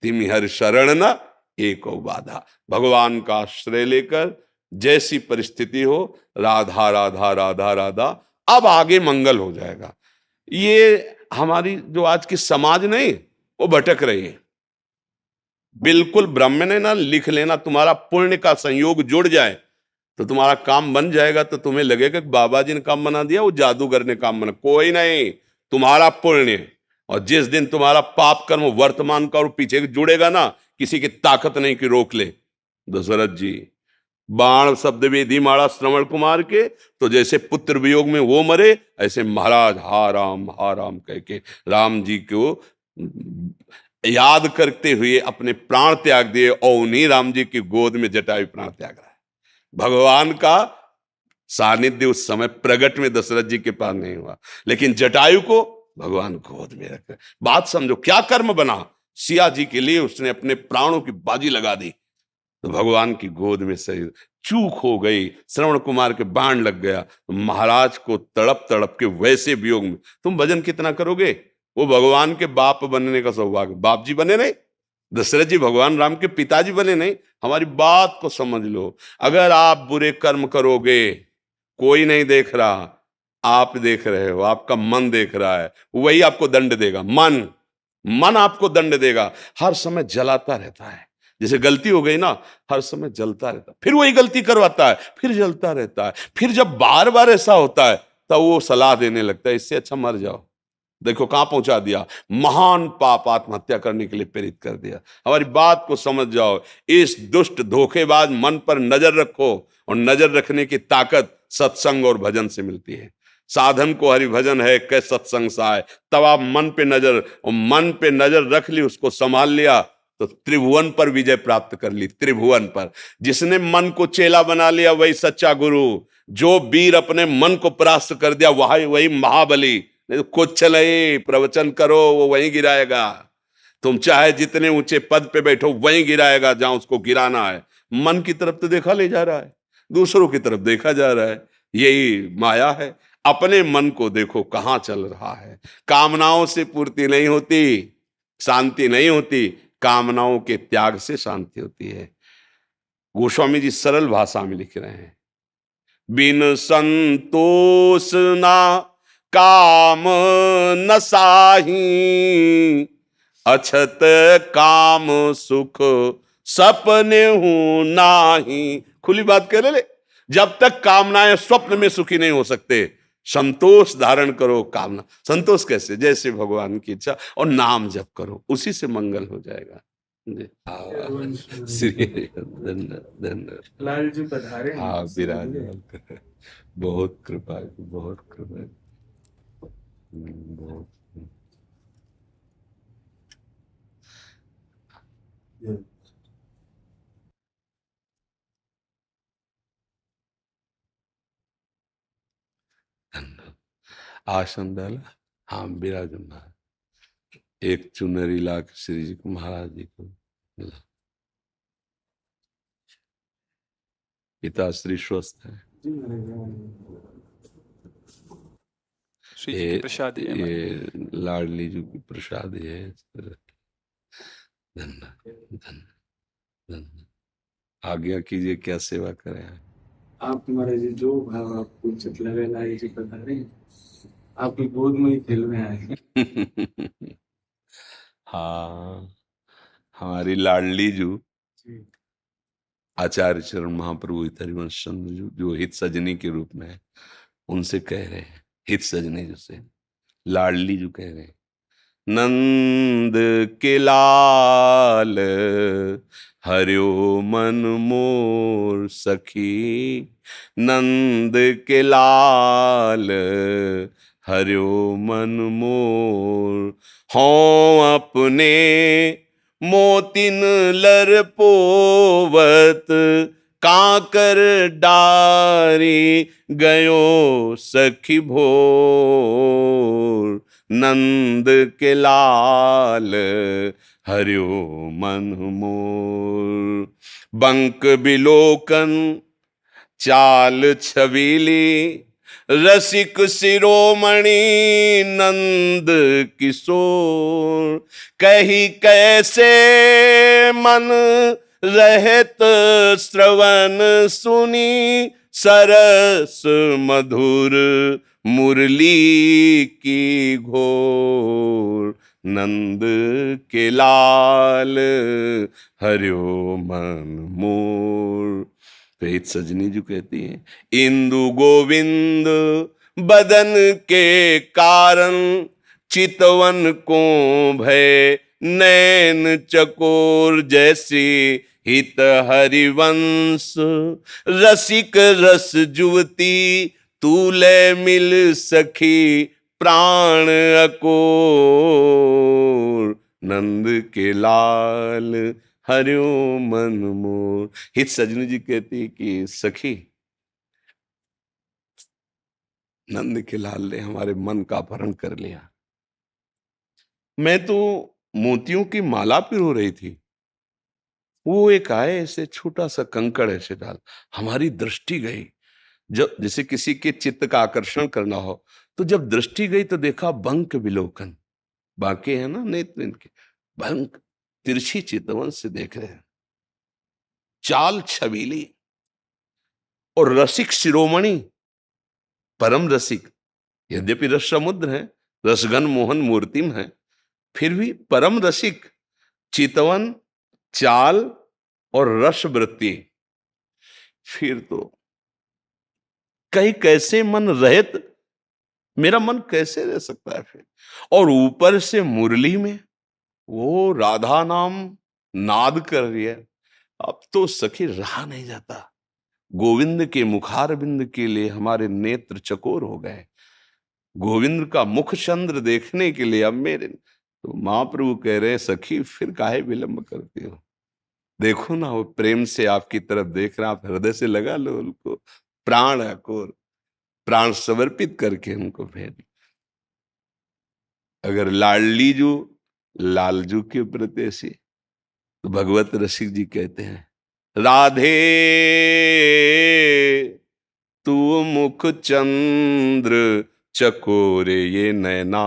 तिम हर शरण न एको बाधा। भगवान का आश्रय लेकर जैसी परिस्थिति हो, राधा राधा राधा राधा, अब आगे मंगल हो जाएगा। ये हमारी जो आज की समाज नहीं, वो भटक रही है। बिल्कुल ब्रह्म ने ना लिख लेना, तुम्हारा पुण्य का संयोग जुड़ जाए तो तुम्हारा काम बन जाएगा। तो तुम्हें लगेगा कि बाबा जी ने काम बना दिया, वो जादूगर ने काम बना, कोई नहीं, तुम्हारा पुण्य। और जिस दिन तुम्हारा पाप कर्म वर्तमान का और पीछे जुड़ेगा ना, किसी की ताकत नहीं कि रोक ले। दशरथ जी बाण शब्द वेदी माड़ा श्रवण कुमार के, तो जैसे पुत्र वियोग में वो मरे, ऐसे महाराज हा राम कह के राम जी को याद करते हुए अपने प्राण त्याग दिए, और उन्हीं राम जी की गोद में जटायु प्राण त्याग रहा है। भगवान का सानिध्य उस समय प्रगट में दशरथ जी के पास नहीं हुआ, लेकिन जटायु को भगवान गोद में रखा। बात समझो, क्या कर्म बना। सिया जी के लिए उसने अपने प्राणों की बाजी लगा दी, तो भगवान की गोद में शरीर। चूक हो गई, श्रवण कुमार के बाण लग गया, तो महाराज को तड़प तड़प के वैसे वियोग में तुम भजन कितना करोगे? वो भगवान के बाप बनने का सौभाग्य, बाप जी बने नहीं, दशरथ जी भगवान राम के पिताजी बने नहीं। हमारी बात को समझ लो, अगर आप बुरे कर्म करोगे, कोई नहीं देख रहा, आप देख रहे हो, आपका मन देख रहा है, वही आपको दंड देगा। मन आपको दंड देगा। हर समय जलाता रहता है, जैसे गलती हो गई ना, हर समय जलता रहता है, फिर वही गलती करवाता है, फिर जलता रहता है। फिर जब बार बार ऐसा होता है तब वो सलाह देने लगता है, इससे अच्छा मर जाओ। देखो कहां पहुंचा दिया, महान पाप आत्महत्या करने के लिए प्रेरित कर दिया। हमारी बात को समझ जाओ, इस दुष्ट धोखेबाज मन पर नजर रखो, और नजर रखने की ताकत सत्संग और भजन से मिलती है। साधन को हरि भजन है, कै सत्संग साय। तब आप मन पे नजर, और मन पे नजर रख ली, उसको संभाल लिया, तो त्रिभुवन पर विजय प्राप्त कर ली। त्रिभुवन पर जिसने मन को चेला बना लिया वही सच्चा गुरु। जो वीर अपने मन को परास्त कर दिया वही महाबली। नहीं तो कुछ नहीं, प्रवचन करो वो वहीं गिराएगा। तुम चाहे जितने ऊंचे पद पे बैठो, वहीं गिराएगा जहां उसको गिराना है। मन की तरफ तो देखा ले जा रहा है, दूसरों की तरफ देखा जा रहा है। यही माया है। अपने मन को देखो कहां चल रहा है। कामनाओं से पूर्ति नहीं होती, शांति नहीं होती, कामनाओं के त्याग से शांति होती है। गोस्वामी जी सरल भाषा में लिख रहे हैं, बिन संतोष ना काम न साही, अछत काम सुख सपने हूं नाही। खुली बात कह ले, जब तक कामनाएं स्वप्न में सुखी नहीं हो सकते, संतोष धारण करो। कामना संतोष कैसे? जैसे भगवान की इच्छा, और नाम जप करो, उसी से मंगल हो जाएगा जी। श्री धन्यवाद धन्यवाद। लाल जी पधारे हैं। हाँ विराजमान कर, बहुत कृपा है, बहुत कृपा है। बहुत धन्यवाद। आसन डाला, हाँ विराजमान। एक चुनरी ला के श्री जी को, महाराज जी को मिला। पिताश्री स्वस्थ है। श्री जी की प्रसादी है हमारी। ये लाडली जी की प्रसादी है। धन्यवाद धन्यवाद। आज्ञा कीजिए, क्या सेवा करें। आप हमारे जी जो भाव आपको उचित लगे, लाल जी पधारे हैं। आपकी गोद में ही खेल में आए हैं। हाँ, हमारी लाडली जू जी। आचार्य चरण महाप्रभु हरिवंश चंद्र जू, जो हित सजनी के रूप में है, उनसे कह रहे हैं, हित सजनी जो से लाडली जू कह रहे हैं, नंद के लाल हरियो मन मोर सखी, नंद के लाल हरियो मन मोर, हों अपने मोतिन लर पोवत, काकर डारी गयो सखी भोर, नंद के लाल हरियो मन मोर, बंक बिलोकन चाल छबीली, रसिक शिरोमणि नंद किशोर, कही कैसे मन रहत श्रवण सुनी, सरस मधुर मुरली की घोर, नंद के लाल हरियो मन मोर। तो एक सजनी जो कहती है, इंदु गोविंद बदन के कारण, चितवन को भय नैन चकोर, जैसे हित हरिवंश रसिक रस जुवती, तूले मिल सखी प्राण अकोर, नंद के लाल हरियो मन मोर। हित सजनी जी कहती कि सखी, नंद के लाल ने हमारे मन का अपहरण कर लिया। मैं तो मोतियों की माला पिरो रही थी, वो एक आए ऐसे छोटा सा कंकड़ ऐसे डाल, हमारी दृष्टि गई। जब जैसे किसी के चित्त का आकर्षण करना हो, तो जब दृष्टि गई तो देखा बंक विलोकन, बाके है ना नेत्र इनके, बंक तिरछी चितवन से देख रहे हैं, चाल छबीली और रसिक शिरोमणि, परम रसिक। यद्यपि रस समुद्र है, रसगन मोहन मूर्तिम है, फिर भी परम रसिक, चितवन, चाल और रस वृत्ति। फिर तो कहीं कैसे मन रहत, मेरा मन कैसे रह सकता है फिर। और ऊपर से मुरली में वो राधा नाम नाद कर रही है, अब तो सखी रहा नहीं जाता। गोविंद के मुखारबिंद के लिए हमारे नेत्र चकोर हो गए, गोविंद का मुख चंद्र देखने के लिए अब मेरे। तो महाप्रभु कह रहे हैं, सखी फिर काहे विलंब करती हो, देखो ना वो प्रेम से आपकी तरफ देख रहा, आप हृदय से लगा लो उनको, प्राण अकोर, प्राण समर्पित करके उनको भेज। अगर लाडली जू लालजू के प्रति ऐसी, तो भगवत रसिक जी कहते हैं, राधे तू मुख चंद्र चकोरे ये नैना,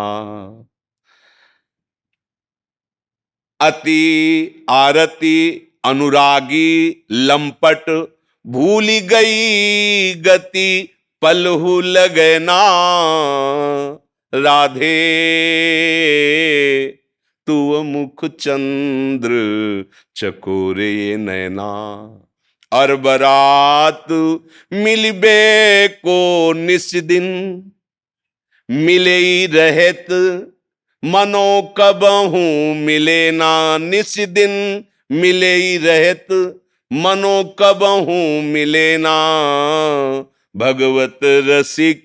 अति आरती अनुरागी लंपट भूल गई गति पलहु लगना, राधे तू मुख चंद्र चकोरे नैना। और बरात मिलबे को निस दिन, मिले रहत मनो कबहू मिले ना। निस दिन मिले रहत मनो कबहू मिले ना। भगवत रसिक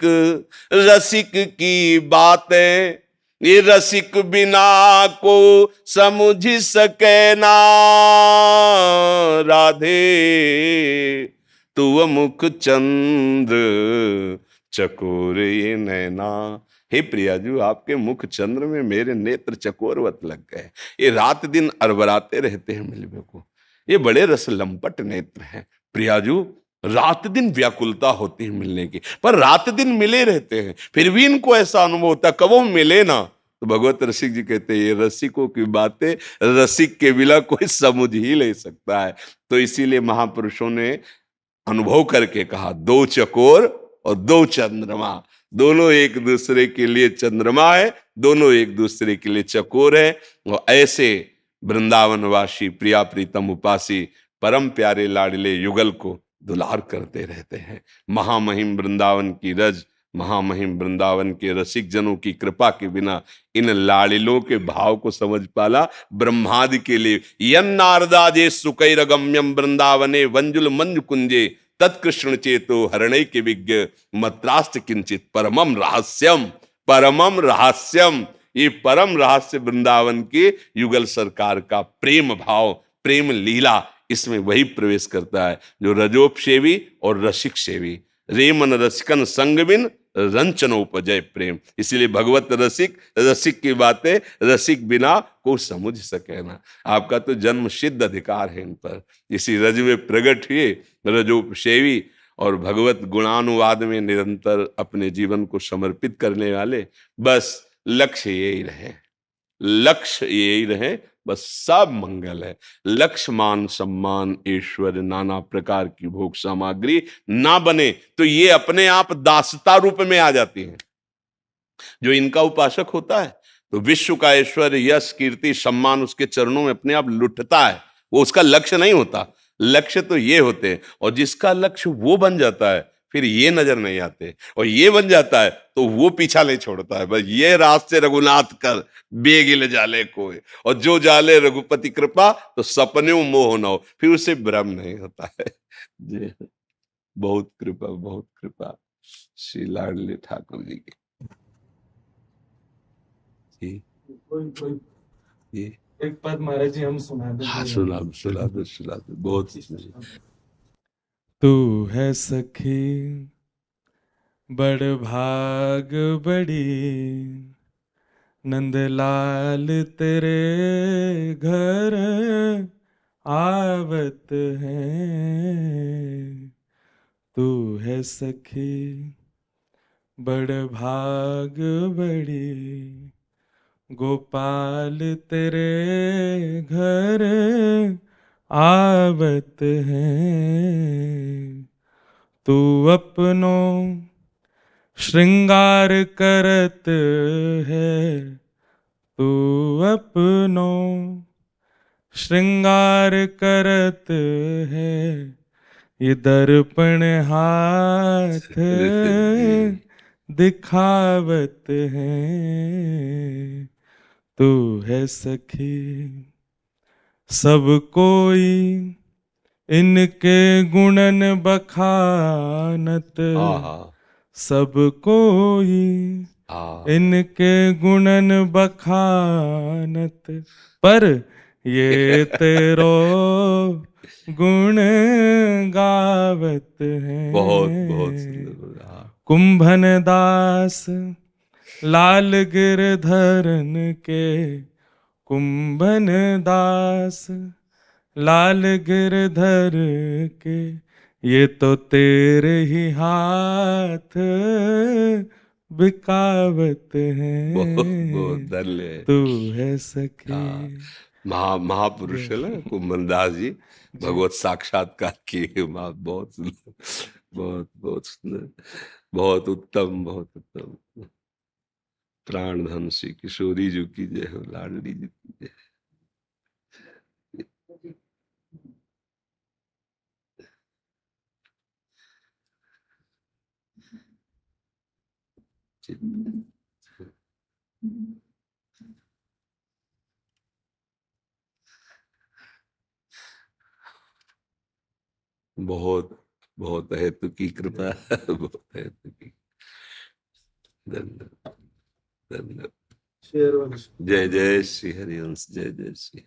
रसिक की बातें, ये रसिक बिना को समझ सके ना। राधे तू मुख चंद्र चकोर ये नैना। हे प्रियाजू, आपके मुख चंद्र में मेरे नेत्र चकोरवत लग गए। ये रात दिन अरबराते रहते हैं मिलबे को। ये बड़े रस लंपट नेत्र हैं प्रियाजू। रात दिन व्याकुलता होती है मिलने की, पर रात दिन मिले रहते हैं, फिर भी इनको ऐसा अनुभव होता कब वो मिले ना। तो भगवत रसिक जी कहते हैं ये रसिकों की बातें रसिक के बिना कोई समझ ही नहीं सकता है। तो इसीलिए महापुरुषों ने अनुभव करके कहा, दो चकोर और दो चंद्रमा, दोनों एक दूसरे के लिए चंद्रमा है, दोनों एक दूसरे के लिए चकोर है। और ऐसे वृंदावनवासी प्रिया प्रीतम उपासी परम प्यारे लाडले युगल को दुलार करते रहते हैं। महामहिम वृंदावन की रज, महामहिम वृंदावन के रसिक जनों की कृपा के बिना इन लाड़िलों के भाव को समझ पाला ब्रह्मादि के लिए। यन नारदाजे सुकैरगम्यम वृंदावने वंजुल मंजु कुंजे, तत्कृष्ण चेतो हरणै के विज्ञ मत्रास्त किंचित परमम रहस्यम। परमम रहस्यम, ये परम रहस्य वृंदावन के युगल सरकार का प्रेम भाव, प्रेम लीला, इसमें वही प्रवेश करता है जो रजोपसेवी और रसिक सेवी। रेमन रसिकन संग बिन रंचनोपजय प्रेम। इसलिए भगवत रसिक, रसिक की बातें रसिक बिना को समझ सके ना। आपका तो जन्म सिद्ध अधिकार है इन पर। इसी रज में प्रकट हुए रजोपसेवी और भगवत गुणानुवाद में निरंतर अपने जीवन को समर्पित करने वाले। बस लक्ष्य यही रहे, लक्ष्य यही रहे, बस सब मंगल है। लक्ष्य मान सम्मान ऐश्वर्य नाना प्रकार की भोग सामग्री ना बने तो ये अपने आप दासता रूप में आ जाती हैं। जो इनका उपासक होता है तो विश्व का ऐश्वर्य यश कीर्ति सम्मान उसके चरणों में अपने आप लुटता है, वो उसका लक्ष्य नहीं होता। लक्ष्य तो ये होते हैं, और जिसका लक्ष्य वो बन जाता है फिर ये नजर नहीं आते, और ये बन जाता है तो वो पीछा नहीं छोड़ता है। बस ये रास्ते रघुनाथ कर बेगिल जाले कोई, और जो जाले रघुपति कृपा तो सपने मोह न हो, फिर उसे भ्रम नहीं होता है। जी बहुत कृपा श्री लाडले ठाकुर जी की। जी कोई जी एक पद महाराज जी हम सुना दें। हाँ, सुना दो बहुत। तू है सखी बड़ भाग बड़ी, नंदलाल तेरे घर आवत हैं। तू है सखी बड़ भाग बड़ी, गोपाल तेरे घर आवत हैं। तू अपनो श्रृंगार करत है, तू अपनो श्रृंगार करत है। ये दर्पण हाथ दिखावत है। तू है सखी सब कोई इनके गुणन बखानत, सब कोई इनके गुणन बखानत, पर ये तेरो गुण गावत है। बहुत कुंभन दास लाल गिरधरन के, कुंभन दास लाल गिरधर के, ये तो तेरे ही हाथ बिकावत हैं। बहुत तू है सखी महापुरुष है ना कुंभन दास जी, भगवत साक्षात्कार किए। बहुत सुंदर, बहुत सुंदर, बहुत उत्तम, बहुत उत्तम। प्राण धन श्री किशोरी जी की जय हो, लाडली जी की जय। बहुत बहुत हेतु की कृपा, बहुत हेतु की। धन्यवाद, धन्यवाद। शेरवंश। जय जय श्री हरिवंश, जय जय श्री।